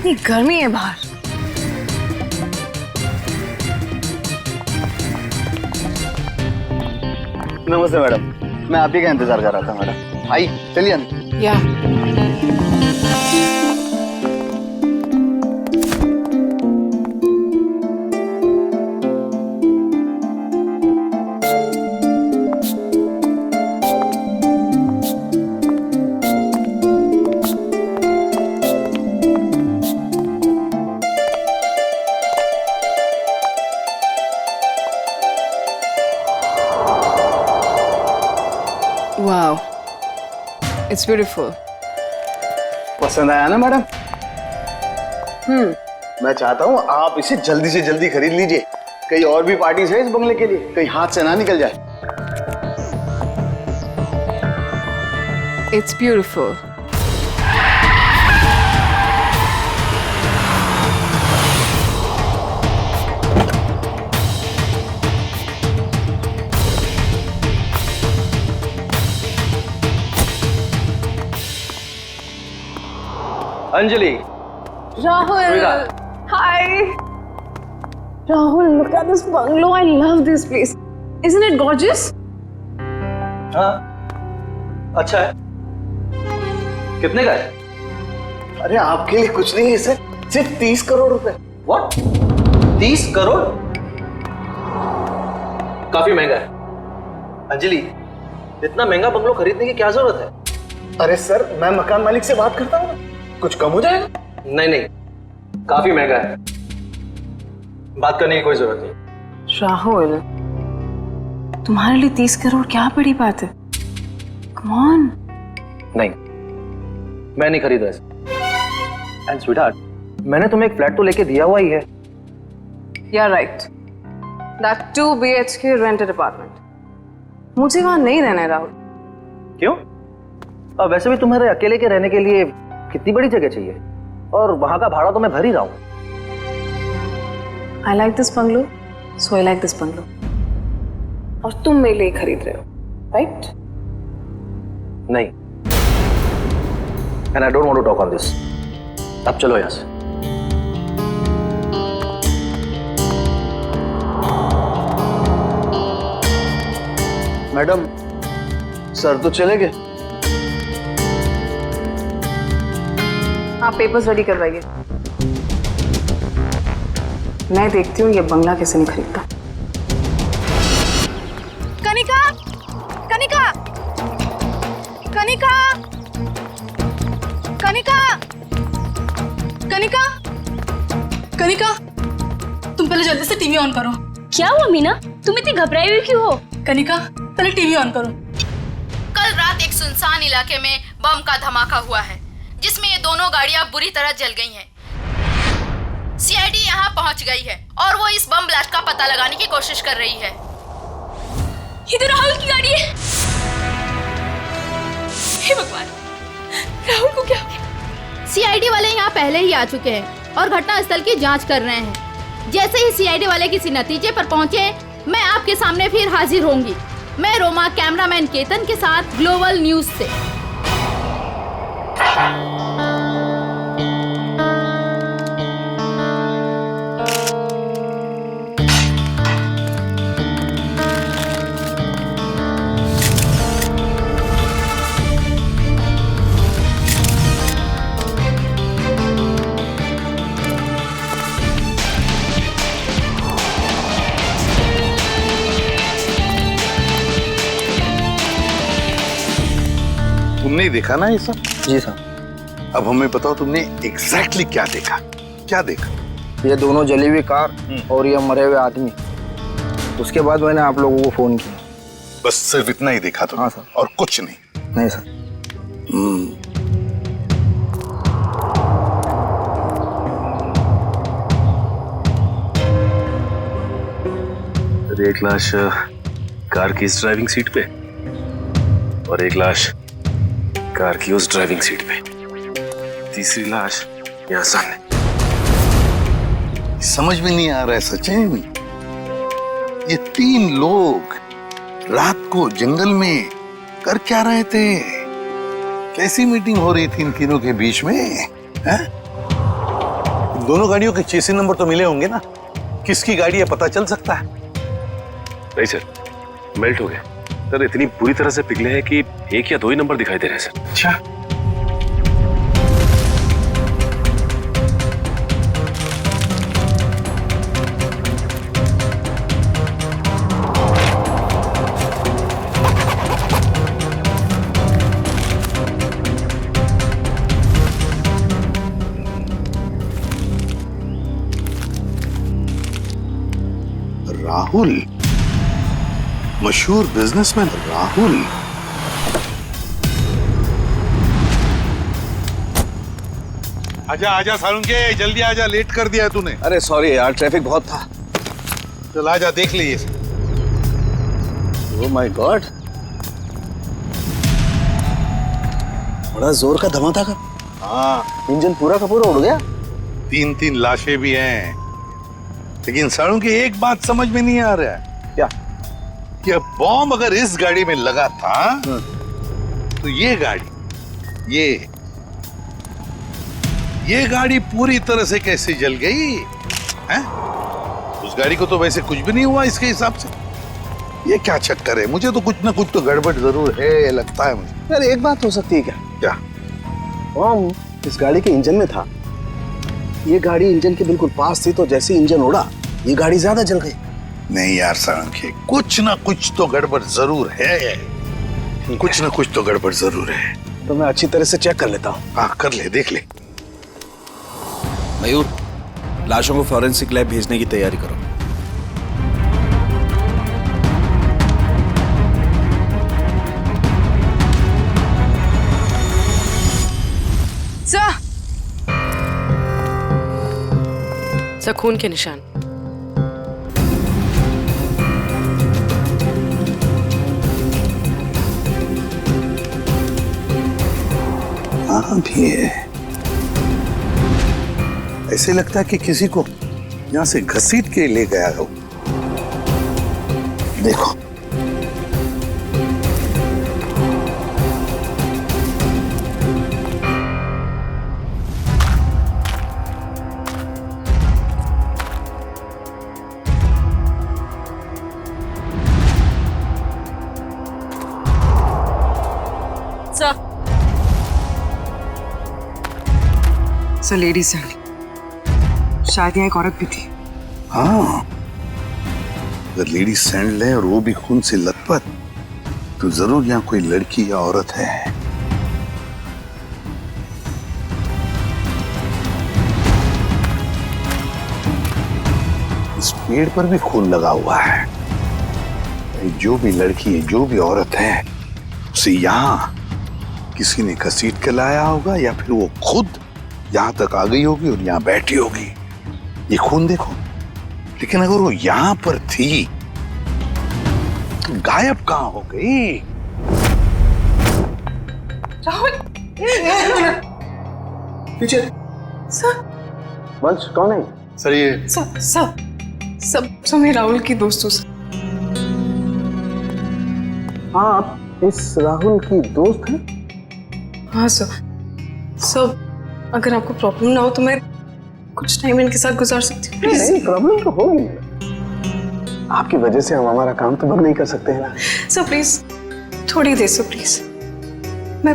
कितनी गर्मी है बाहर। नमस्ते मैडम, मैं आप ही का इंतजार कर रहा था मैडम। आई चलिए अंदर। या वाओ, इट्स ब्यूटीफुल। पसंद आया ना मैडम? मैं चाहता हूँ आप इसे जल्दी से जल्दी खरीद लीजिए। कई और भी पार्टीज है इस बंगले के लिए, कहीं हाथ से ना निकल जाए। It's beautiful. Anjali, Rahul, hi. Rahul, look at this bungalow. I love this place. Isn't it gorgeous? हाँ, अच्छा है। कितने का है? अरे आपके लिए कुछ नहीं है सर, सिर्फ 30 करोड़ रुपए। What? 30 करोड़? काफी महंगा है। अंजलि, इतना महंगा बंगलो खरीदने की क्या जरूरत है? अरे सर, मैं मकान मालिक से बात करता हूँ, कुछ कम हो जाएगा। नहीं नहीं, काफी महंगा है, बात करने की कोई जरूरत नहीं। राहुल, तुम्हारे लिए 30 करोड़ क्या बड़ी बात है? Come on. नहीं, मैं नहीं खरीदा इसे। एंड स्वीटहार्ट, मैंने तुम्हें एक फ्लैट तो लेके दिया हुआ ही है। You're right. That 2 BHK rented apartment. मुझे वहां नहीं रहना है राहुल। क्यों? अब वैसे भी तुम्हारे अकेले के रहने के लिए कितनी बड़ी जगह चाहिए, और वहां का भाड़ा तो मैं भर ही रहा हूं। I like this bungalow, so I like this bungalow. और तुम मेरे लिए खरीद रहे हो, right? नहीं, and I don't want to talk on this. अब चलो यहां से। मैडम, सर तो चले गए। आप पेपर्स रेडी करवाइए। मैं देखती हूँ ये बंगला कैसे नहीं खरीदता। कनिका, कनिका, कनिका, कनिका, कनिका, कनिका, तुम पहले जल्दी से टीवी ऑन करो। क्या हुआ मीना, तुम इतनी घबराई हुई क्यों हो? कनिका, पहले टीवी ऑन करो। कल रात एक सुनसान इलाके में बम का धमाका हुआ है, जिसमें ये दोनों गाड़ियां बुरी तरह जल गई हैं। सीआईडी यहां पहुंच गई है और वो इस बम ब्लास्ट का पता लगाने की कोशिश कर रही है। ये तो राहुल की गाड़ी है। हे भगवान, राहुल को क्या हो गया? सीआईडी वाले यहाँ पहले ही आ चुके हैं और घटनास्थल की जांच कर रहे हैं। जैसे ही सीआईडी वाले किसी नतीजे पर पहुंचे, मैं आपके सामने फिर हाजिर होंगी। मैं रोमा, कैमरामैन केतन के साथ ग्लोबल न्यूज से। तुमने देखा ना ये सब? जी साहब। अब हमें बताओ तुमने एग्जैक्टली क्या देखा? क्या देखा? ये दोनों जली हुई कार और ये मरे हुए आदमी। उसके बाद मैंने आप लोगों को फोन किया। बस सिर्फ इतना ही देखा तुमने? हाँ सर। और कुछ नहीं? नहीं सर। एक लाश कार की इस ड्राइविंग सीट पे और एक लाश कार की उस ड्राइविंग सीट पे, तीसरी लाश यहाँ सामने। समझ में नहीं आ रहा है सचिन, ये 3 लोग रात को जंगल में कर क्या रहे थे? कैसी मीटिंग हो रही थी इन तीनों के बीच में? है? दोनों गाड़ियों के चेसी नंबर तो मिले होंगे ना, किसकी गाड़ी है पता चल सकता है। नहीं सर, मेल्ट हो गए सर, इतनी बुरी तरह से पिघले हैं कि 1 या 2 ही नंबर दिखाई दे रहे हैं सर। अच्छा, राहुल, मशहूर बिजनेसमैन राहुल। आजा आजा सालुंके, जल्दी आजा, लेट कर दिया तूने। अरे सॉरी यार, ट्रैफिक बहुत था। चल आजा, देख लीजिए। ओह माय गॉड, बड़ा जोर का धमाका था। हाँ, इंजन पूरा का पूरा उड़ गया। 3 लाशें भी हैं, लेकिन सालुंके एक बात समझ में नहीं आ रहा है। क्या? कि अब बॉम्ब अगर इस गाड़ी में लगा था तो ये गाड़ी पूरी तरह से कैसे जल गई हैं? उस गाड़ी को तो वैसे कुछ भी नहीं हुआ इसके हिसाब से। ये क्या चक्कर है? मुझे तो कुछ ना कुछ तो गड़बड़ जरूर है, लगता है मुझे। यार एक बात हो सकती है क्या? क्या? बॉम्ब इस गाड़ी के इंजन में था। ये गाड़ी इंजन के बिल्कुल पास थी, तो जैसे इंजन उड़ा ये गाड़ी ज्यादा जल गई। नहीं यार सालुंके, कुछ ना कुछ तो गड़बड़ जरूर है। कुछ ना कुछ तो गड़बड़ जरूर है। तो मैं अच्छी तरह से चेक कर लेता हूँ। हाँ कर ले, देख ले। मयूर, लाशों को फॉरेंसिक लैब भेजने की तैयारी करो। सर, खून के निशान। हाँ भी है, ऐसे लगता है कि किसी को यहाँ से घसीट के ले गया हो। देखो, सर लेडी सैंडी, शायद यहाँ एक औरत भी थी। हाँ, अगर लेडी सैंडल है और वो भी खून से लथपथ, तो जरूर यहाँ कोई लड़की या औरत है। इस पेड़ पर भी खून लगा हुआ है। जो भी लड़की है, जो भी औरत है, उसे यहाँ किसी ने घसीट के लाया होगा, या फिर वो खुद यहाँ तक आ गई होगी और यहाँ बैठी होगी। ये खून देखो, लेकिन अगर वो यहाँ पर थी तो गायब कहाँ हो गई? राहुल, पीछे सर। वंश कौन है? सर ये सब मैं राहुल की दोस्त हूँ सर। हाँ, आप इस राहुल की दोस्त हैं? हाँ सर। सब अगर आपको प्रॉब्लम ना हो तो मैं कुछ टाइम इनके साथ गुजार सकती हूँ। नहीं, प्रॉब्लम तो होगी। आपकी वजह से हम हमारा काम तो बंद नहीं कर सकते हैं ना। सर प्लीज थोड़ी देर सर, प्लीज मैं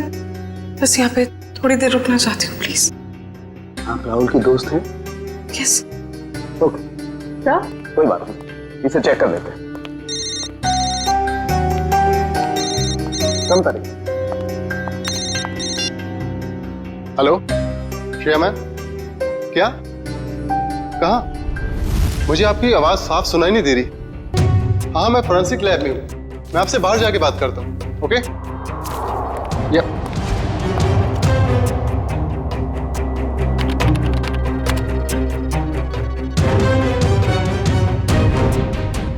बस यहाँ पे थोड़ी देर रुकना चाहती हूँ, प्लीज। आप राहुल की दोस्त हैं? यस। ओके, क्या? कोई बात नहीं, इसे चेक कर लेते हैं। कम तारीख। हेलो श्रेया मैम, क्या? कहाँ? मुझे आपकी आवाज साफ सुनाई नहीं दे रही। हाँ, मैं फोरेंसिक लैब में हूँ। मैं आपसे बाहर जाके बात करता हूँ। ओके? या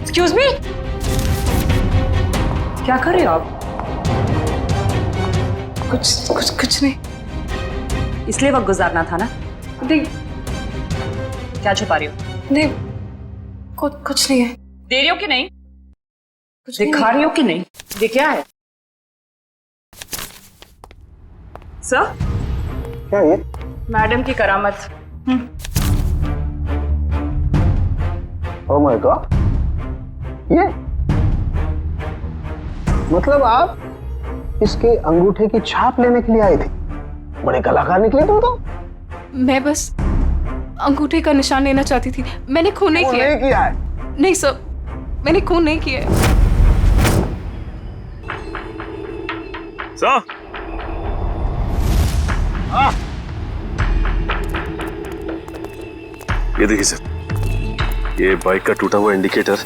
एक्सक्यूज मी, क्या कर रहे हो आप? कुछ नहीं। इसलिए वक्त गुजारना था ना? नहीं। क्या छुपा रही हो? नहीं, कुछ नहीं है। दे रही हो कि नहीं? कुछ दिखा रही हो कि नहीं? ये क्या है? सर, क्या ये? मैडम की करामत। ओह माय गॉड, ये मतलब आप इसके अंगूठे की छाप लेने के लिए आए थे? बड़े कलाकार निकले तुम तो। मैं बस अंगूठे का निशान लेना चाहती थी, मैंने खून नहीं किया। नहीं किया है? नहीं सर, मैंने खून नहीं किया है। सर, ये देखिए सर, ये बाइक का टूटा हुआ इंडिकेटर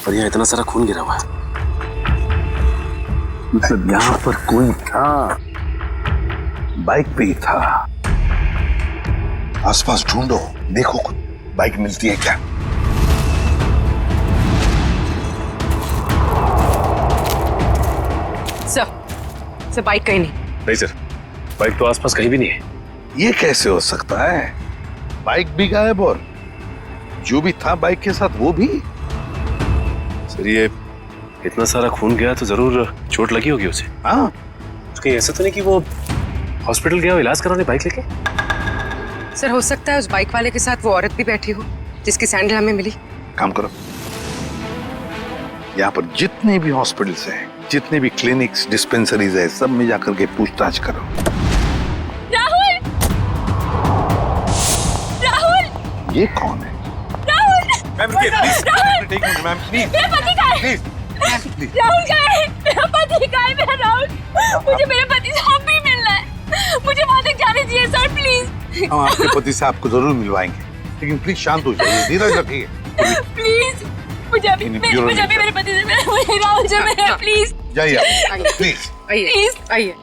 और यहाँ इतना सारा खून गिरा हुआ है। मतलब यहाँ पर कोई था, बाइक पे ही था। आसपास ढूंढो, देखो बाइक मिलती है क्या। सर बाइक कहीं नहीं। नहीं सर, बाइक तो आसपास कहीं भी नहीं है। ये कैसे हो सकता है? बाइक भी गायब और जो भी था बाइक के साथ वो भी। सर ये इतना सारा खून गया तो जरूर चोट लगी होगी उसे। हाँ, कहीं ऐसा तो नहीं कि वो हॉस्पिटल गया हो इलाज कराने बाइक लेके? सर हो सकता है उस बाइक वाले के साथ वो औरत भी बैठी हो जिसकी सैंडल हमें मिली। काम करो, यहाँ पर जितने भी हॉस्पिटल्स हैं, जितने भी क्लिनिक्स, डिस्पेंसरीज है, सब में जाकर के पूछताछ करो। राहुल! राहुल! ये कौन है? राहुल! मैम रुकिए, प्लीज। राहुल! Ma'am please. मेरा पति कहाँ है? राहुल कहाँ है? मेरा पति कहाँ है? मेरा राहुल, मुझे मेरे पति से अब भी मिलना है। मुझे वहां तक जाने दीजिए सर, प्लीज। हम आपके पति से आपको जरूर मिलवाएंगे, लेकिन प्लीज शांत हो जाइए, धीरज रखिए। प्लीज मुझे अभी मेरे पति से मिलना है। राहुल से मिलना, प्लीज। जाइए प्लीज। आइए आइए।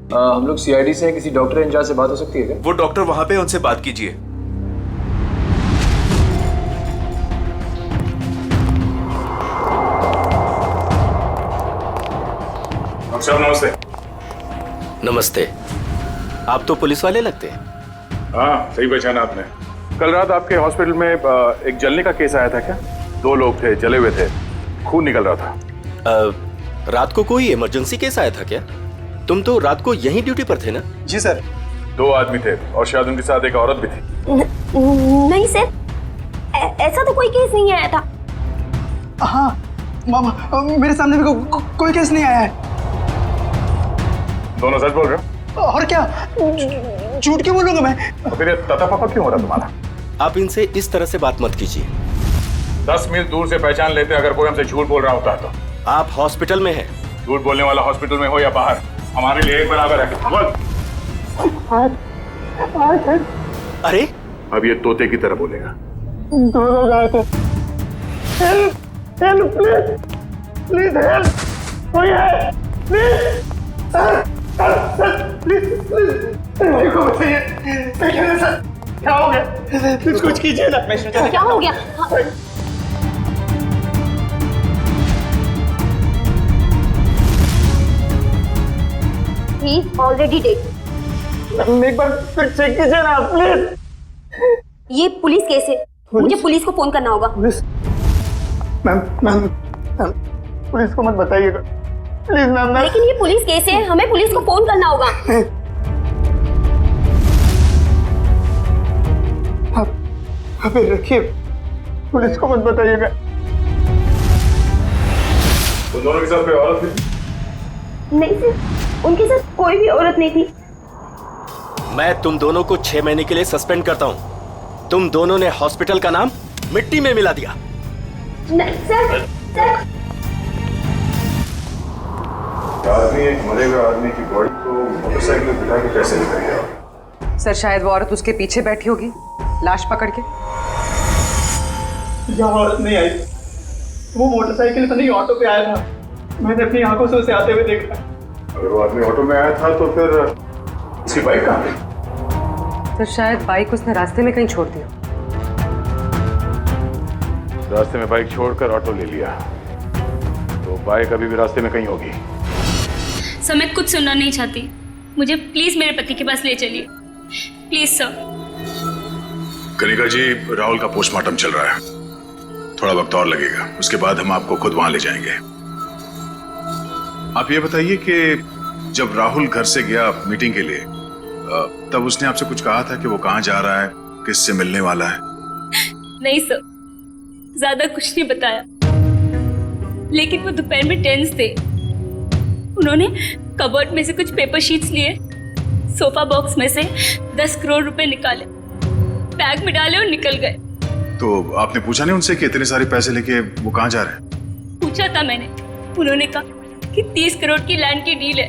हम लोग सीआईडी से हैं, किसी डॉक्टर इंचार्ज से बात हो सकती है क्या? वो डॉक्टर वहां पे, उनसे बात कीजिए। डॉक्टर साहब नमस्ते। नमस्ते। आप तो पुलिस वाले लगते हैं। हाँ, सही पहचाना आपने। कल रात आपके हॉस्पिटल में एक जलने का केस आया था क्या? 2 लोग थे, जले हुए थे, खून निकल रहा था। रात को कोई इमरजेंसी केस आया था क्या? तुम तो रात को यहीं ड्यूटी पर थे ना? जी सर। 2 आदमी थे और शायद उनके साथ एक औरत भी थी। नहीं सर, ऐसा तो कोई केस नहीं आया था। हाँ मामा, मेरे सामने भी कोई केस नहीं आया है। दोनों सच बोल रहे हो? और क्या, झूठ क्यों बोलूंगा मैं? तो फिर ये तता पापा क्यों हो रहा तुम्हारा? आप इनसे इस तरह से बात मत कीजिए। 10 मील दूर से पहचान लेते अगर कोई हमसे झूठ बोल रहा होता है तो। आप हॉस्पिटल में हैं। झूठ बोलने वाला हॉस्पिटल में हो या बाहर, हमारे लिए एक बराबर है। बोल। अरे अब ये तोते की तरह बोलेगा। 2 लोग आए थे। हेल्प प्लीज, प्लीज हेल्प, कोई है? प्लीज प्लीज को बताइए, क्या हो गया? प्लीज कुछ कीजिए ना। क्या हो गया? He is already dead. एक बार फिर चेक कीजिए ना प्लीज। ये पुलिस केस है, मुझे पुलिस को फोन करना होगा। पुलिस? मैम पुलिस को मत बताइएगा प्लीज मैम। लेकिन ये पुलिस केस है, हमें पुलिस को फोन करना होगा। आप रखिए, पुलिस को मत बताइएगा। उन दोनों के साथ कोई औरत थी? नहीं सर, उनके साथ कोई भी औरत नहीं थी। मैं तुम दोनों को 6 महीने के लिए सस्पेंड करता हूं। तुम दोनों ने हॉस्पिटल का नाम मिट्टी में मिला दिया। नहीं सर, आदमी एक मरे हुए आदमी की बॉडी को मोटरसाइकिल में बिठा के कैसे लेकर गया? सर शायद वो औरत उसके पीछे बैठी होगी लाश पकड़ के। यहाँ औरत नहीं आई, वो मोटरसाइकिल पर नहीं ऑटो पे आया था। मैंने अपनी आंखों से उसे आते हुए देखा। अगर वो आदमी ऑटो में आया था तो फिर उसकी बाइक कहाँ गई? तो शायद बाइक उसने रास्ते में कहीं छोड़ दिया। रास्ते में बाइक छोड़कर ऑटो ले लिया, तो बाइक अभी भी रास्ते में कहीं होगी। सर मैं कुछ सुनना नहीं चाहती, मुझे प्लीज मेरे पति के पास ले चलिए, प्लीज सर। कनिका जी, राहुल का पोस्टमार्टम चल रहा है, थोड़ा वक्त और लगेगा, उसके बाद हम आपको खुद वहां ले जाएंगे। आप ये बताइए कि जब राहुल घर से गया मीटिंग के लिए, तब उसने आपसे कुछ कहा था कि वो कहाँ जा रहा है, किससे मिलने वाला है? नहीं सर, ज्यादा कुछ नहीं बताया, लेकिन वो दोपहर में टेंस थे। उन्होंने कबर्ड में से कुछ पेपर शीट्स लिए, सोफा बॉक्स में से 10 करोड़ रुपए निकाले, बैग में डाले और निकल गए। तो आपने पूछा नहीं उनसे कि इतने सारे पैसे लेके वो कहाँ जा रहे हैं? पूछा था मैंने, उन्होंने कहा कि 30 करोड़ की लैंड की डील है,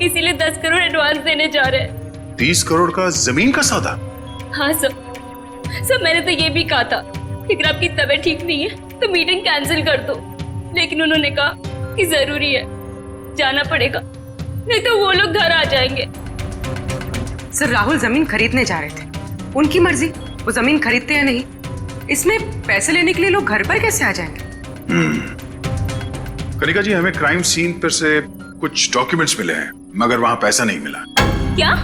इसीलिए 10 करोड़ एडवांस देने जा रहे हैं। 30 करोड़ का जमीन का सौदा? हाँ सर, मैंने तो ये भी कहा था कि अगर आपकी तबीयत ठीक नहीं है तो मीटिंग कैंसिल कर दो, लेकिन उन्होंने कहा कि जरूरी है, जाना पड़ेगा, नहीं तो वो लोग घर आ जाएंगे। सर राहुल जमीन खरीदने जा रहे थे, उनकी मर्जी, वो जमीन खरीदते या नहीं, इसमें पैसे लेने के लिए लोग घर पर कैसे आ जाएंगे? कनिका जी, हमें क्राइम सीन पर से कुछ डॉक्यूमेंट्स मिले हैं, मगर वहां पैसा नहीं मिला। क्या?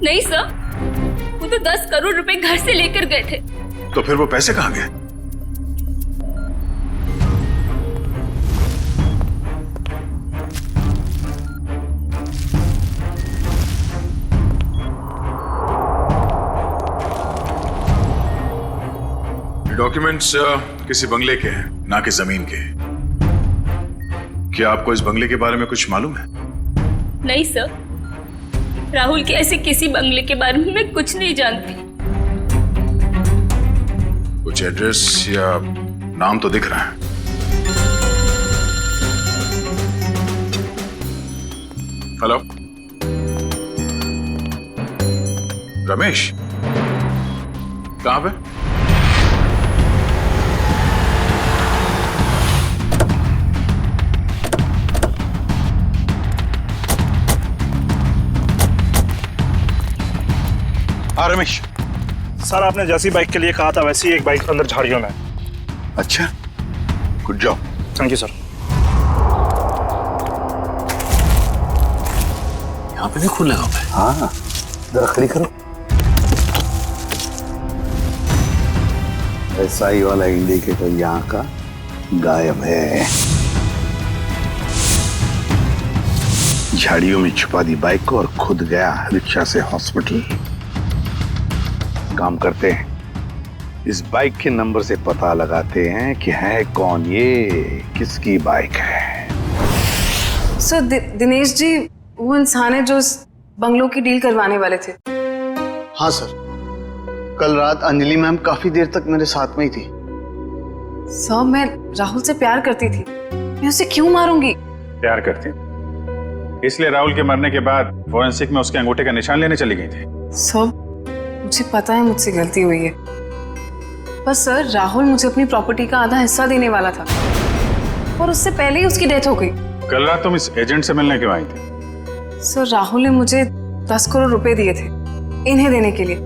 नहीं सर, वो तो 10 करोड़ रुपए घर से लेकर गए थे। तो फिर वो पैसे कहाँ गए? डॉक्यूमेंट्स किसी बंगले के हैं, ना कि जमीन के। क्या आपको इस बंगले के बारे में कुछ मालूम है? नहीं सर, राहुल के ऐसे किसी बंगले के बारे में मैं कुछ नहीं जानती। कुछ एड्रेस या नाम तो दिख रहा है। हेलो, रमेश, कहां पे? हाँ रमेश, सर आपने जैसी बाइक के लिए कहा था वैसी एक बाइक अंदर झाड़ियों में। अच्छा, good job. Thank you sir. यहाँ पे भी खून लगा हुआ है। हाँ, जरा खड़ी करो। एसआई वाला इंडिकेटर यहाँ का गायब है। झाड़ियों में छुपा दी बाइक को और खुद गया रिक्शा से हॉस्पिटल। काम करते हैं, इस बाइक के नंबर से पता लगाते हैं कि है कौन ये, किसकी बाइक है। सर दिनेश जी वो इंसान है जो इस बंगलों की डील करवाने वाले थे। हाँ सर, कल रात अंजलि मैम काफी देर तक मेरे साथ में ही थी। सर मैं राहुल से प्यार करती थी, मैं उसे क्यों मारूंगी? प्यार करती? इसलिए राहुल के मरने के बाद फोरेंसिक में उसके अंगूठे का निशान लेने चली गई थी? सर मुझे पता है मुझसे गलती हुई है, पर सर राहुल मुझे अपनी प्रॉपर्टी का आधा हिस्सा देने वाला था और उससे पहले ही उसकी डेथ हो गई। कल रात तुम इस एजेंट से मिलने क्यों आई थी? सर राहुल ने मुझे 10 करोड़ रुपए दिए थे इन्हें देने के लिए,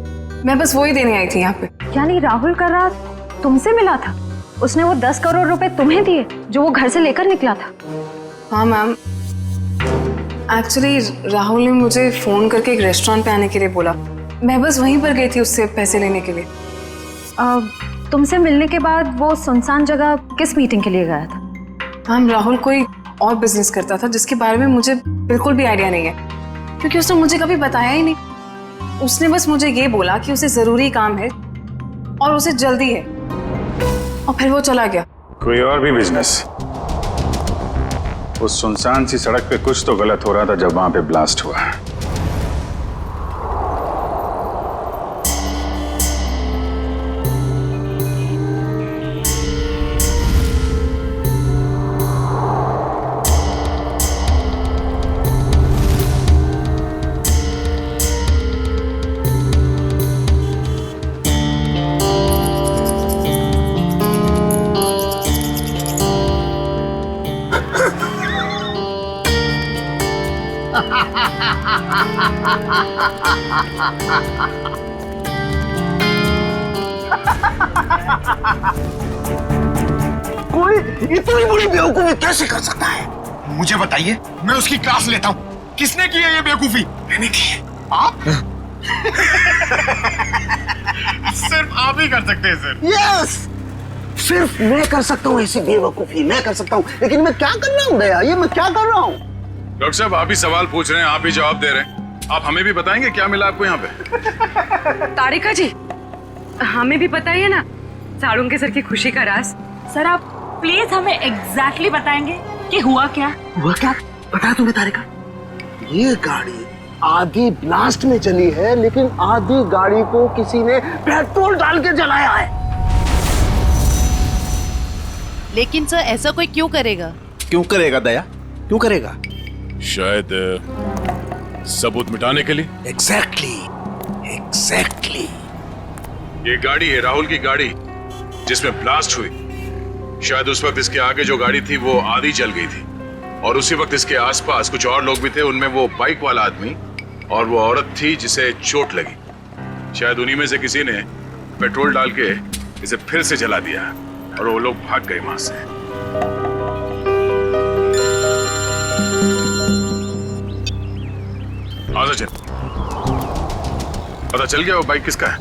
मैं बस वही देने आई थी यहाँ पे। यानी राहुल कल रात तुमसे मिला था, उसने वो 10 करोड़ रुपए तुम्हें दिए जो वो घर से लेकर निकला था? हाँ मैम, एक्चुअली राहुल ने मुझे फोन करके एक रेस्टोरेंट पे आने के लिए बोला, मैं बस वहीं पर गई थी उससे पैसे लेने के लिए। तुमसे मिलने के बाद वो सुनसान जगह किस मीटिंग के लिए गया था? मैम राहुल कोई और बिजनेस करता था जिसके बारे में मुझे बिल्कुल भी आइडिया नहीं है, क्योंकि उसने मुझे कभी बताया ही नहीं। उसने बस मुझे ये बोला कि उसे जरूरी काम है और उसे जल्दी है, और फिर वो चला गया। कोई और भी बिजनेस? उस सुनसान सी सड़क पे कुछ तो गलत हो रहा था जब वहां पे ब्लास्ट हुआ। कोई इतनी बड़ी बेवकूफी कैसे कर सकता है? मुझे बताइए, मैं उसकी क्लास लेता हूँ। किसने की है ये बेवकूफी? मैंने की है। आप? सिर्फ आप ही कर सकते हैं सर। यस, सिर्फ मैं कर सकता हूँ ऐसी बेवकूफी, मैं कर सकता हूँ। लेकिन मैं क्या कर रहा हूँ दया, ये मैं क्या कर रहा हूँ? डॉक्टर साहब, आप ही सवाल पूछ रहे हैं, आप ही जवाब दे रहे हैं। आप हमें भी बताएंगे क्या मिला आपको यहाँ पे? तारिका जी, हमें भी बताइए ना साड़ू के सर की खुशी का राज। सर आप प्लीज हमें एग्जैक्टली बताएंगे कि हुआ क्या? हुआ क्या? बता तुम्हें तारिका, ये गाड़ी आधी ब्लास्ट में चली है, लेकिन आधी गाड़ी को किसी ने पेट्रोल डाल के जलाया है। लेकिन सर ऐसा कोई क्यों करेगा? क्यों करेगा दया, क्यों करेगा? शायद सबूत मिटाने के लिए। एग्जैक्टली। ये गाड़ी है राहुल की गाड़ी जिसमें ब्लास्ट हुई। शायद उस वक्त इसके आगे जो गाड़ी थी वो आधी जल गई थी, और उसी वक्त इसके आसपास कुछ और लोग भी थे। उनमें वो बाइक वाला आदमी और वो औरत थी जिसे चोट लगी। शायद उन्हीं में से किसी ने पेट्रोल डाल के इसे फिर से जला दिया और वो लोग भाग गए वहां से। पता चल गया वो बाइक किसका है?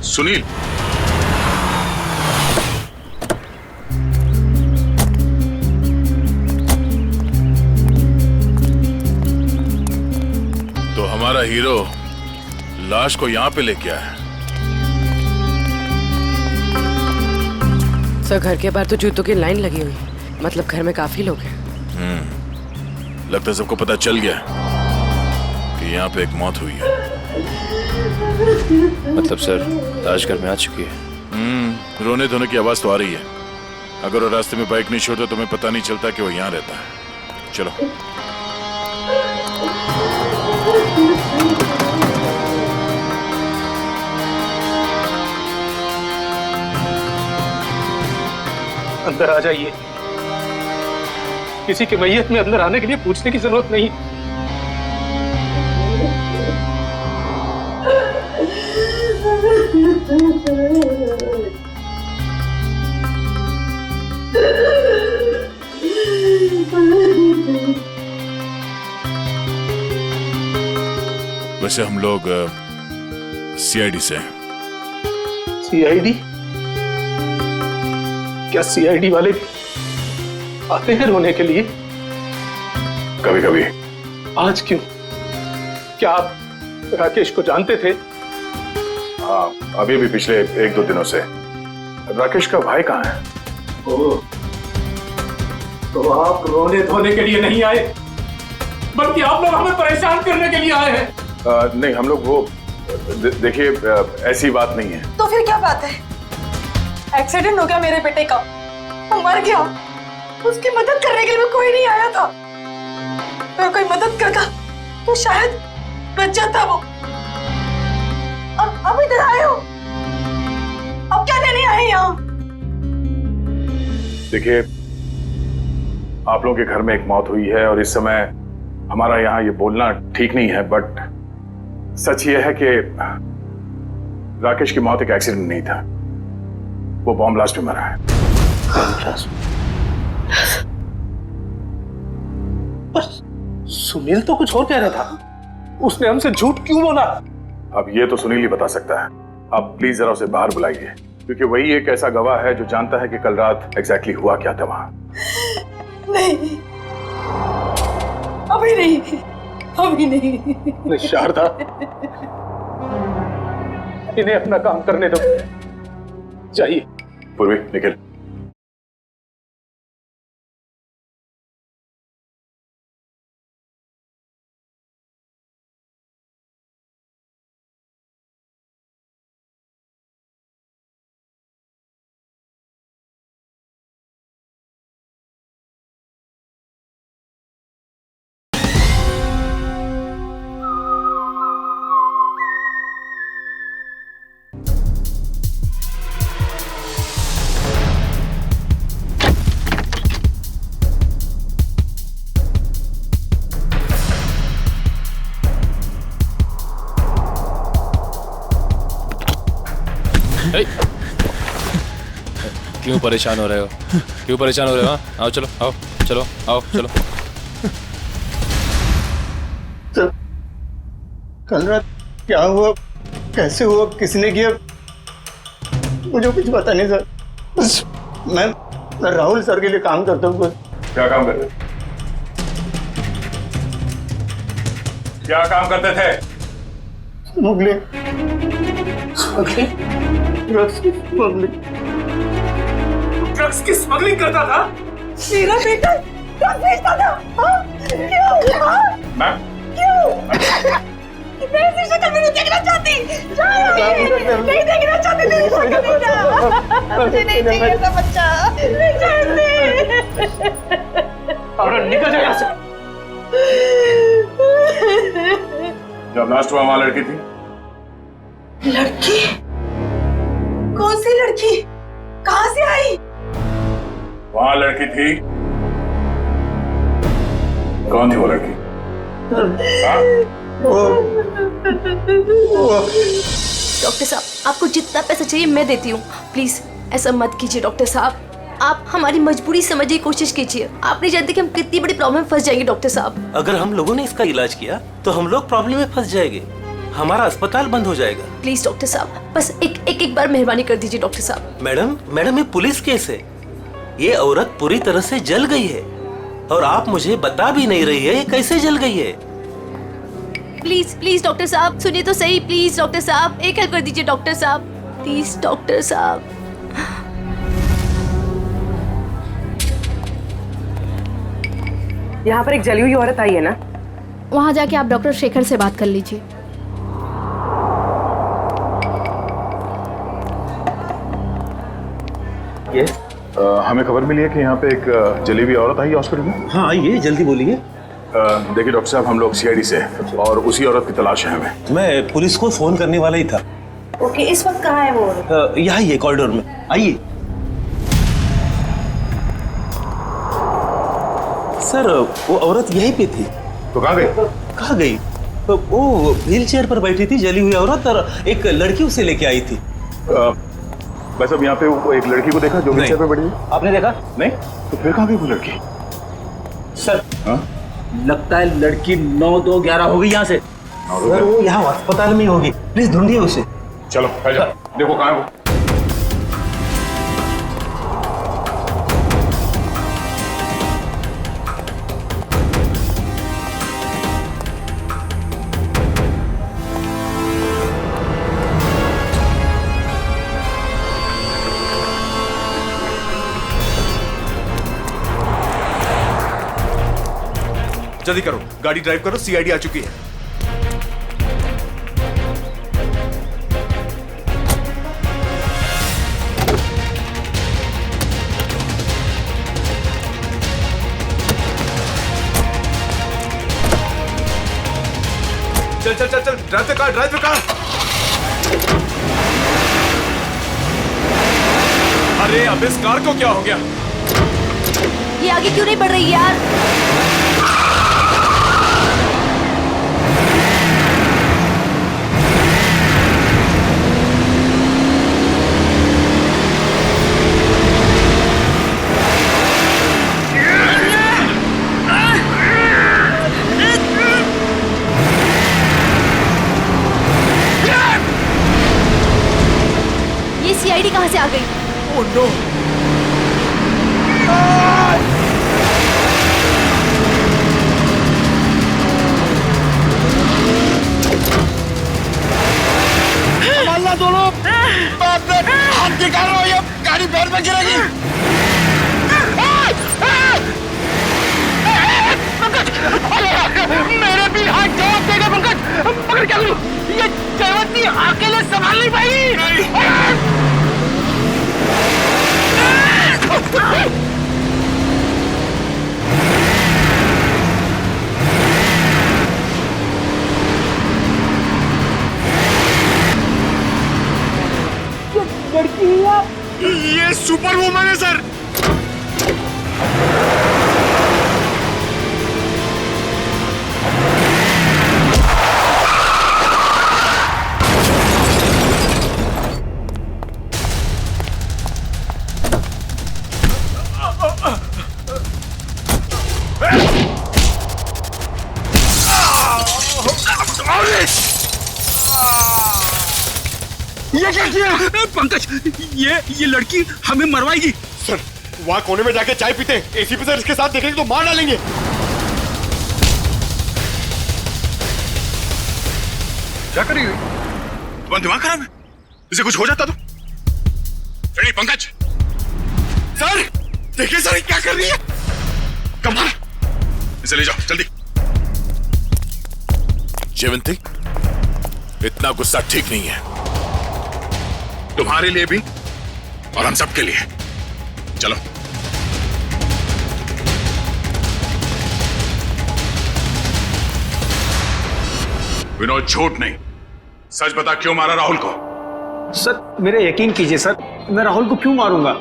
सुनील। तो हमारा हीरो लाश को यहाँ पे लेके आया है। सर घर के बाहर तो जूतों की लाइन लगी हुई है, मतलब घर में काफी लोग हैं। लगता है सबको पता चल गया कि यहाँ पे एक मौत हुई है। मतलब सर लाश घर में आ चुकी है। रोने धोने की आवाज तो आ रही है। अगर वो रास्ते में बाइक नहीं छोड़ता तो हमें पता नहीं चलता कि वो यहाँ रहता है। चलो। अंदर आ जाइए। किसी की मैयत में अंदर आने के लिए पूछने की जरूरत नहीं। वैसे हम लोग सीआईडी से हैं। सीआईडी? क्या सीआईडी वाले आते हैं रोने के लिए? कभी कभी। आज क्यों? क्या आप राकेश को जानते थे? हाँ, अभी भी पिछले 1-2 दिनों से। राकेश का भाई कहाँ है? ओह, तो आप रोने धोने के लिए नहीं आए, बल्कि आप लोग हमें परेशान करने के लिए आए हैं। नहीं, हम लोग वो देखिए ऐसी बात नहीं है। तो फिर क्या बात है? एक्सीडेंट हो गया मेरे बेटे का, वो मर गया, उसकी मदद करने के लिए कोई नहीं आया था। अगर कोई मदद करता तो शायद बच जाता वो। अब इधर आए हो, अब क्या लेने आए यहाँ? देखिए, आप लोगों के घर में एक मौत हुई है और इस समय हमारा यहाँ ये बोलना ठीक नहीं है, बट सच ये है कि राकेश की मौत एक एक्सीडेंट नहीं था, वो बॉम्ब ब्लास्ट में मरा है। बस सुनील तो कुछ और कह रहा था, उसने हमसे झूठ क्यों बोला? अब ये तो सुनील ही बता सकता है। आप प्लीज जरा उसे बाहर बुलाइए, क्योंकि वही एक ऐसा गवाह है जो जानता है कि कल रात एग्जैक्टली हुआ क्या था वहां। नहीं, अभी नहीं, अभी नहीं। शारदा, इन्हें अपना काम करने दो, जाइए। पूर्वी, निकल। क्यों परेशान हो रहे हो? क्यों परेशान हो रहे हो? हाँ? आओ चलो, आओ चलो, आओ चलो। कल रात क्या हुआ, कैसे हुआ, किसने किया, मुझे कुछ पता नहीं सर। बस मैं राहुल सर के लिए काम करता हूँ। क्या काम करते थे? क्या काम करते थे? स्मगलिंग, ड्रग्स की स्मगलिंग। ड्रग्स की स्मगलिंग करता था? मेरा बेटा ड्रग्स बेचता था? हाँ? क्यों? हाँ? मैम क्यों? मैं ऐसी शक्ल में नहीं देखना चाहती। नहीं देखना चाहती तेरी शक्ल में क्या? मुझे नहीं चाहिए ऐसा बच्चा। नहीं चाहती। और निकल जा यहाँ से। जब लास्ट हुआ वहां लड़की थी? लड़की? कौन सी लड़की? कहाँ से आई? वहां लड़की थी। कौन थी वो लड़की? डॉक्टर साहब, आपको जितना पैसा चाहिए मैं देती हूँ। प्लीज ऐसा मत कीजिए डॉक्टर साहब। आप हमारी मजबूरी समझने की कोशिश कीजिए। आप नहीं जानते कि हम कितनी बड़ी प्रॉब्लम में फंस जाएंगे डॉक्टर साहब। अगर हम लोगों ने इसका इलाज किया तो हम लोग प्रॉब्लम में फंस जाएंगे, हमारा अस्पताल बंद हो जाएगा। प्लीज डॉक्टर साहब, बस एक बार मेहरबानी कर दीजिए डॉक्टर साहब। मैडम ये पुलिस केस है। ये औरत पूरी तरह से जल गई है और आप मुझे बता भी नहीं रही है ये कैसे जल गई है। प्लीज डॉक्टर साहब सुनिए तो सही। प्लीज डॉक्टर साहब एक हेल्प कर दीजिए डॉक्टर साहब। प्लीज डॉक्टर साहब। यहाँ पर एक जली हुई औरत आई है ना? वहाँ जाके आप डॉक्टर शेखर से बात कर लीजिए। हमें खबर मिली है कि यहाँ पे एक जली हुई औरत आई है हॉस्पिटल में। हाँ आइए, जल्दी बोलिए। देखिए डॉक्टर साहब, हम लोग सीआईडी से हैं और उसी औरत की तलाश है हमें। मैं पुलिस को फोन करने वाला ही था। ओके, इस वक्त कहाँ है वो? यहाँ ही है कॉरिडोर में, आइए। सर वो औरत यहीं पे थी। तो कहाँ गई? कहाँ गई? वो व्हील चेयर पर बैठी थी जली हुई औरत, और एक लड़की उसे लेके आई थी। बस अब यहाँ पे वो एक लड़की को देखा जो व्हील चेयर पे बैठी है। आपने देखा? नहीं। तो फिर कहाँ गई वो लड़की? सर हाँ? लगता है लड़की 9-2-11 हो गई यहाँ से। सर वो यहाँ अस्पताल में होगी, प्लीज ढूंढिए उसे। चलो देखो कहाँ है वो। जल्दी करो, गाड़ी ड्राइव करो, सीआईडी आ चुकी है। चल चल चल चल, drive the car, drive the car. अरे अब इस कार को क्या हो गया? ये आगे क्यों नहीं बढ़ रही यार? ये सीआईडी कहाँ से आ गई? Oh no! संभालना दोनों, हाथ निकाल रहा हूँ, ये गाड़ी पैर में गिरेगी। मेरे भी हाथ जवाब देगा पंकज। पकड़ क्या करूं? ये जयवंती अकेले संभाल नहीं पाई। लड़की ये सुपर वुमन है सर। साले! ये क्या किया? पंकज, ये लड़की हमें मरवाएगी। सर, वहाँ कोने में जाके चाय पीते हैं। एसी पे सर इसके साथ देखेंगे तो मार डालेंगे। क्या करेगी? तुम्हारा दिमाग खराब है? इसे कुछ हो जाता तो? फ्रेडी, पंकज! सर, देखिए सर, क्या कर रही है? कमाल! इसे ले जाओ, जल्दी। जयवंती, इतना गुस्सा ठीक नहीं है। तुम्हारे लिए भी और हम सबके लिए। चलो। विनोद, झूठ नहीं, सच बता, क्यों मारा राहुल को? सर, मेरे यकीन कीजिए सर, मैं राहुल को क्यों मारूंगा?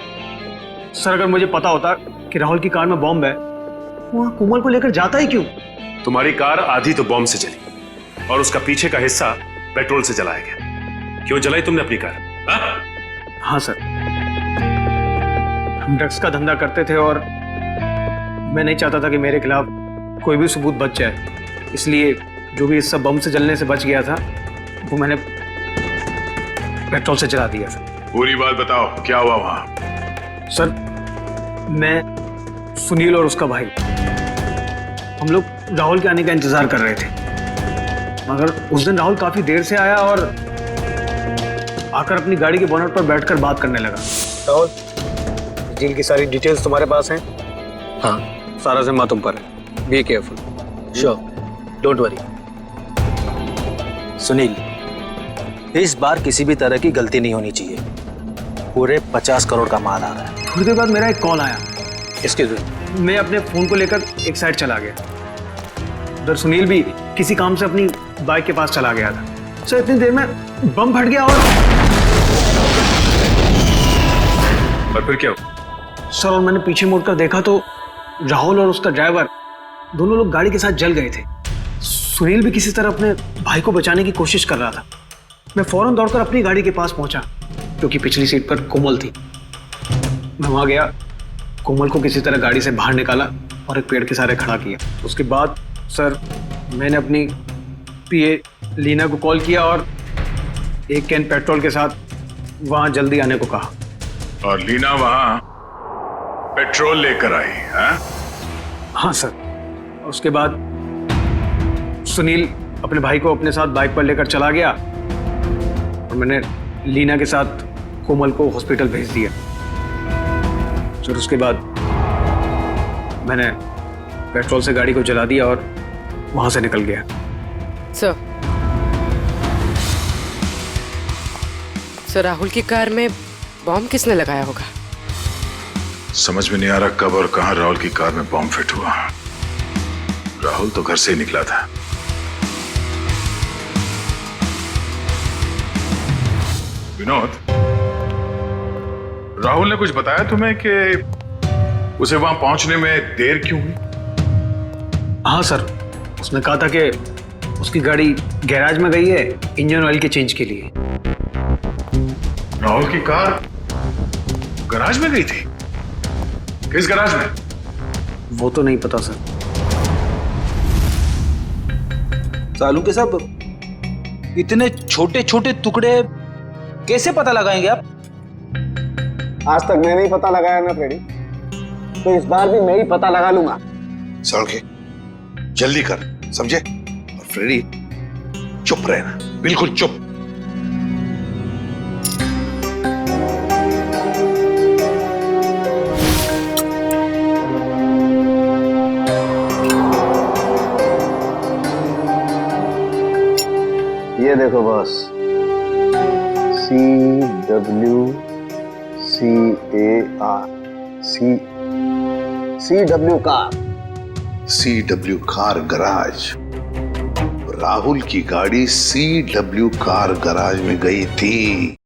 सर, अगर मुझे पता होता कि राहुल की कार में बॉम्ब है, वहां कोमल को लेकर जाता ही क्यों? तुम्हारी कार आधी तो बॉम्ब से जली और उसका पीछे का हिस्सा पेट्रोल से जलाया गया। क्यों जलाई तुमने अपनी कार? हाँ सर, हम ड्रग्स का धंधा करते थे और मैं नहीं चाहता था कि मेरे खिलाफ कोई भी सबूत बच जाए, इसलिए जो भी हिस्सा बम से जलने से बच गया था वो मैंने पेट्रोल से जला दिया था। पूरी बात बताओ, क्या हुआ वहां? सर, मैं, सुनील और उसका भाई, हम लोग राहुल के आने का इंतजार कर रहे थे, मगर उस दिन राहुल काफी देर से आया और आकर अपनी गाड़ी के बोनट पर बैठकर बात करने लगा। राहुल, डील की सारी डिटेल्स तुम्हारे पास हैं? हाँ, सारा जिम्मा तुम पर है। Be careful. Sure, don't worry. Sunil, इस बार किसी भी तरह की गलती नहीं होनी चाहिए। पूरे 50 करोड़ का माल आ रहा है। थोड़ी देर बाद मेरा एक कॉल आया। इसके मैं अपने फोन को लेकर एक साइड चला गया। उधर सुनील भी किसी काम से अपनी बाइक के पास चला गया था। सर, इतनी देर में बम फट गया और फिर क्या हुआ? सर, और मैंने पीछे मुड़कर देखा तो राहुल और उसका ड्राइवर दोनों लोग गाड़ी के साथ जल गए थे। सुनील भी किसी तरह अपने भाई को बचाने की कोशिश कर रहा था। मैं फौरन दौड़कर अपनी गाड़ी के पास पहुंचा, क्योंकि पिछली सीट पर कोमल थी। मैं वहां गया, कोमल को किसी तरह गाड़ी से बाहर निकाला और एक पेड़ के सहारे खड़ा किया। उसके बाद सर, मैंने अपनी पीए लीना को कॉल किया और एक कैन पेट्रोल के साथ वहां जल्दी आने को कहा। और लीना वहां पेट्रोल लेकर आई? हाँ सर। उसके बाद सुनील अपने भाई को अपने साथ बाइक पर लेकर चला गया और मैंने लीना के साथ कोमल को हॉस्पिटल भेज दिया। सर, उसके बाद मैंने पेट्रोल से गाड़ी को जला दिया और वहां से निकल गया। सर, राहुल की कार में बॉम्ब किसने लगाया होगा? समझ में नहीं आ रहा कब और कहां राहुल की कार में बॉम्ब फिट हुआ। राहुल तो घर से ही निकला था। विनोद, राहुल ने कुछ बताया तुम्हें कि उसे वहां पहुंचने में देर क्यों हुई? हाँ सर, उसने कहा था कि उसकी गाड़ी गैराज में गई है इंजन ऑयल के चेंज के लिए। राहुल की कार गैराज में गई थी? किस गैराज में? वो तो नहीं पता सर। सालू के सब इतने छोटे छोटे टुकड़े कैसे पता लगाएंगे आप? आज तक मैंने ही पता लगाया ना फ्रेडी, तो इस बार भी मैं ही पता लगा लूंगा। सड़के जल्दी कर, समझे? और फ्रेडी, चुप रहना, बिल्कुल चुप। ये देखो boss, CWCAR car. CW car garage. Rahul की गाड़ी CW कार गराज में गई थी।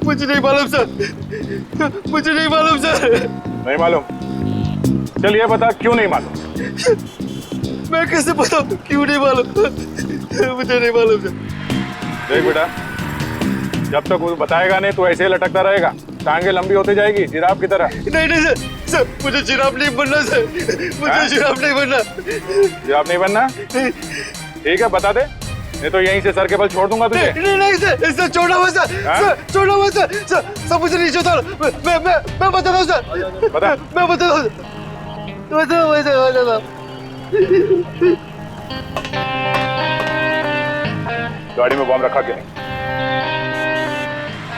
मुझे नहीं मालूम सर, मुझे नहीं मालूम सर। नहीं मालूम? चलिए बता क्यों नहीं मालूम? मैं कैसे बताऊं क्यों नहीं मालूम? मुझे नहीं मालूम सर। देख बेटा, जब तक वो बताएगा नहीं तो ऐसे ही लटकता रहेगा, टांगे लंबी होती जाएगी जिराफ की तरह। नहीं नहीं सर, सर मुझे जिराफ नहीं बनना सर, मुझे जिराफ नहीं बनना। जिराफ नहीं बनना? ठीक है बता दे, नहीं तो यहीं से सर के बल छोड़ दूंगा तुझे। नहीं नहीं सर, सर छोड़ना मत सर, सर छोड़ना मत सर, सर मुझे नहीं छोड़ता। मैं बताता हूँ सर, बता। मैं बताता हूँ, बताता। गाड़ी में बम रखा क्या नहीं?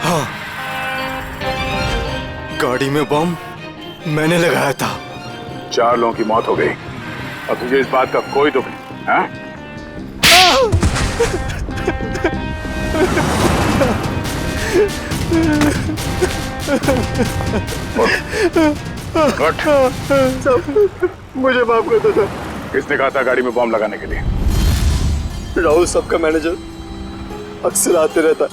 हाँ, गाड़ी में बम मैंने लगाया था। 4 लोगों की मौत हो गई और तुझे इस बात का कोई दुख नहीं, हाँ? मुझे माफ कर दो सर। किसने कहा था गाड़ी में बम लगाने के लिए? राहुल सबका मैनेजर अक्सर आते रहता है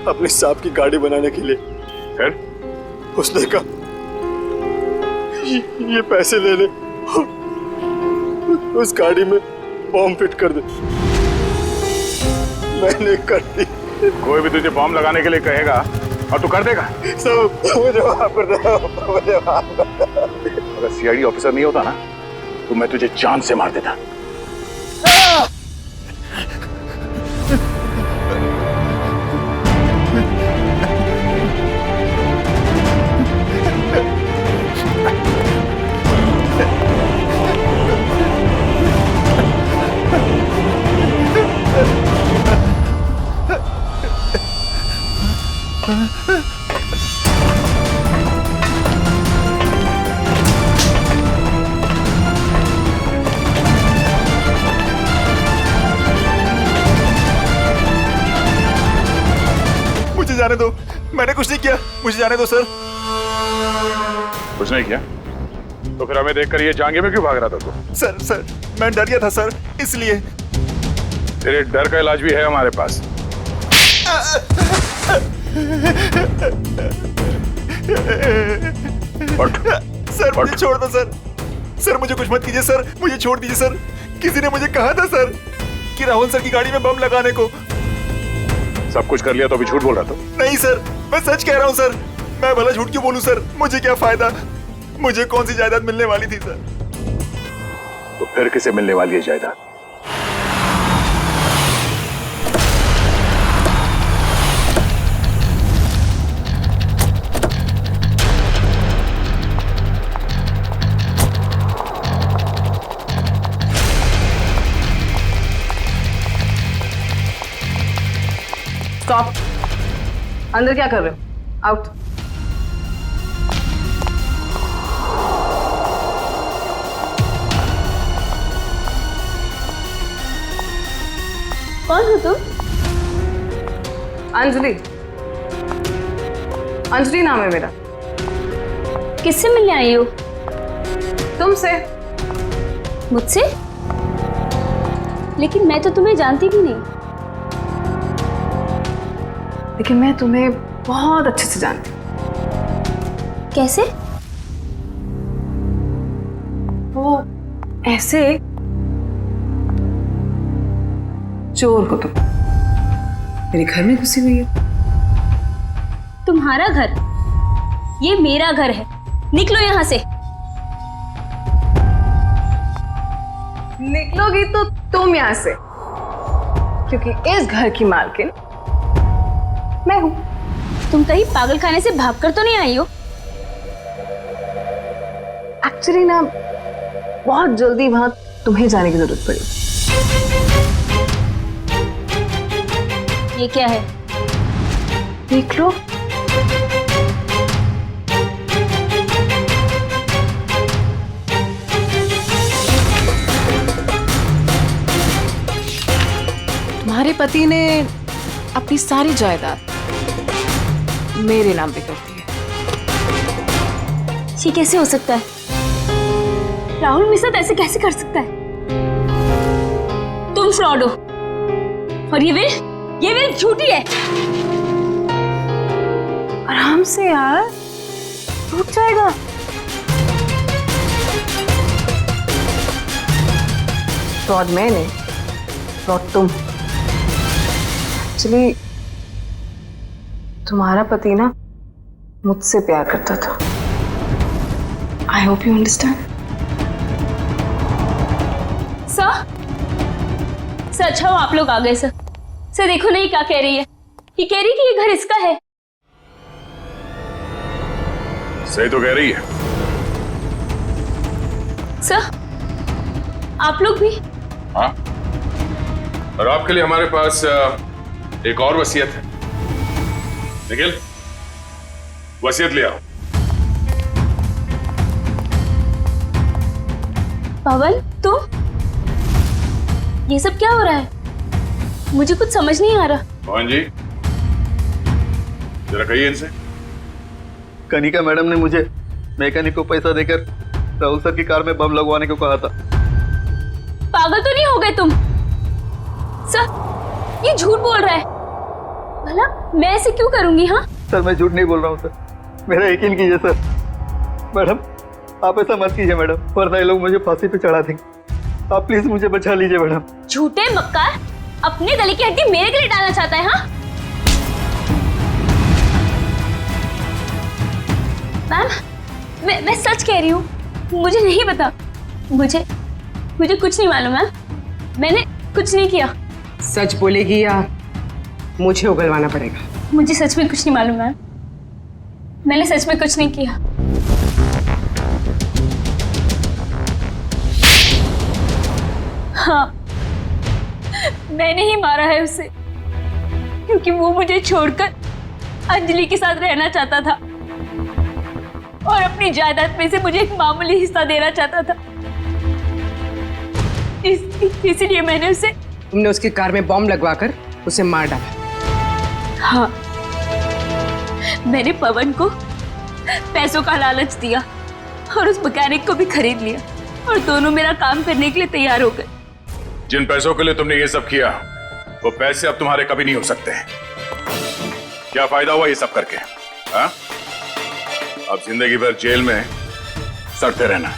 अपने सांप की गाड़ी बनाने के लिए। फिर उसने कहा ये पैसे ले ले, उस गाड़ी में बम फिट कर दे। मैंने कर दी। कोई भी तुझे बम लगाने के लिए कहेगा और तू कर देगा? सब मुझे माफ कर दो, मुझे माफ कर दो। अगर सीआईडी ऑफिसर नहीं होता ना तो मैं तुझे जान से मार देता। मुझे जाने दो, मैंने कुछ नहीं किया, मुझे जाने दो सर। कुछ नहीं किया तो फिर हमें देखकर ये जांघे में क्यों भाग रहा था तू? सर मैं डर गया था सर, इसलिए। तेरे डर का इलाज भी है हमारे पास। सर मुझे छोड़ दो सर, सर मुझे कुछ मत कीजिए सर, मुझे छोड़ दीजिए सर। किसी ने मुझे कहा था सर कि राहुल सर की गाड़ी में बम लगाने को। सब कुछ कर लिया तो अभी झूठ बोल रहा था? नहीं सर, मैं सच कह रहा हूँ सर। मैं भला झूठ क्यों बोलूं सर, मुझे क्या फायदा, मुझे कौन सी जायदाद मिलने वाली थी सर। तो फिर किसे मिलने वाली है जायदाद? स्टॉप। अंदर क्या कर रहे हो? आउट। कौन हो तुम? अंजलि। अंजलि नाम है मेरा। किससे मिलने आई हो? तुमसे। मुझसे? लेकिन मैं तो तुम्हें जानती भी नहीं। लेकिन मैं तुम्हें बहुत अच्छे से जानती हूँ। कैसे? वो ऐसे चोर को तुम मेरे घर में घुसी हुई है। तुम्हारा घर? ये मेरा घर है, निकलो यहाँ से। निकलोगी तो तुम यहाँ से, क्योंकि इस घर की मालकिन मैं हूं। तुम कहीं पागल खाने से भागकर तो नहीं आई हो? एक्चुअली ना बहुत जल्दी वहां तुम्हें जाने की जरूरत पड़ी। ये क्या है? देख लो। तुम्हारे पति ने अपनी सारी जायदाद मेरे नाम पे कर दी है। ये कैसे हो सकता है? राहुल मेरे साथ ऐसे कैसे कर सकता है? तुम फ्रॉड हो और ये विल झूठी है। आराम से यार, टूट जाएगा। फ्रॉड मैं नहीं, फ्रॉड तुम। एक्चुअली तुम्हारा पति ना मुझसे प्यार करता था। I hope you understand. Sir अच्छा हो आप लोग आ गए सर। सर देखो नहीं क्या कह रही है, ये कह रही कि ये घर इसका है। सही तो कह रही है। सर आप लोग भी? हाँ, और आपके लिए हमारे पास एक और वसीयत है। निखिल, वसीयत ले आओ। पवन तुम, ये सब क्या हो रहा है? मुझे कुछ समझ नहीं आ रहा। मोहन जी, जरा कहिए इनसे। कनिका मैडम ने मुझे मैकेनिक को पैसा देकर राहुल सर की कार में बम लगवाने को कहा था। पागल तो नहीं हो गए तुम? सर ये झूठ बोल रहा है। भला मैं ऐसे क्यों करूंगी? हाँ सर मैं झूठ नहीं बोल रहा हूँ सर, मेरा यकीन कीजिए सर। मैडम आप ऐसा मत कीजिए मैडम, वरना ये लोग मुझे फांसी पे चढ़ा देंगे। आप प्लीज मुझे बचा लीजिए मैडम। झूठे मक्कार, अपने गले की हड्डी मेरे गले डालना चाहता है? हाँ मैम, मैं सच कह रही हूँ, मुझे नहीं पता। मुझे कुछ नहीं मालूम मैम, मैंने कुछ नहीं किया। सच बोलेगी या मुझे उगलवाना पड़ेगा? मुझे सच में कुछ नहीं मालूम मैम, मैंने सच में कुछ नहीं किया। हाँ मैंने ही मारा है उसे, क्योंकि वो मुझे छोड़कर अंजलि के साथ रहना चाहता था और अपनी जायदाद में से मुझे एक मामूली हिस्सा देना चाहता था। इसलिए मैंने उसे। तुमने उसकी कार में बॉम्ब लगवाकर उसे मार डाला? हाँ, मैंने पवन को पैसों का लालच दिया और उस मैकेनिक को भी खरीद लिया और दोनों मेरा काम करने के लिए तैयार हो गए। जिन पैसों के लिए तुमने ये सब किया, वो पैसे अब तुम्हारे कभी नहीं हो सकते। क्या फायदा हुआ ये सब करके? हाँ, अब जिंदगी भर जेल में सड़ते रहना।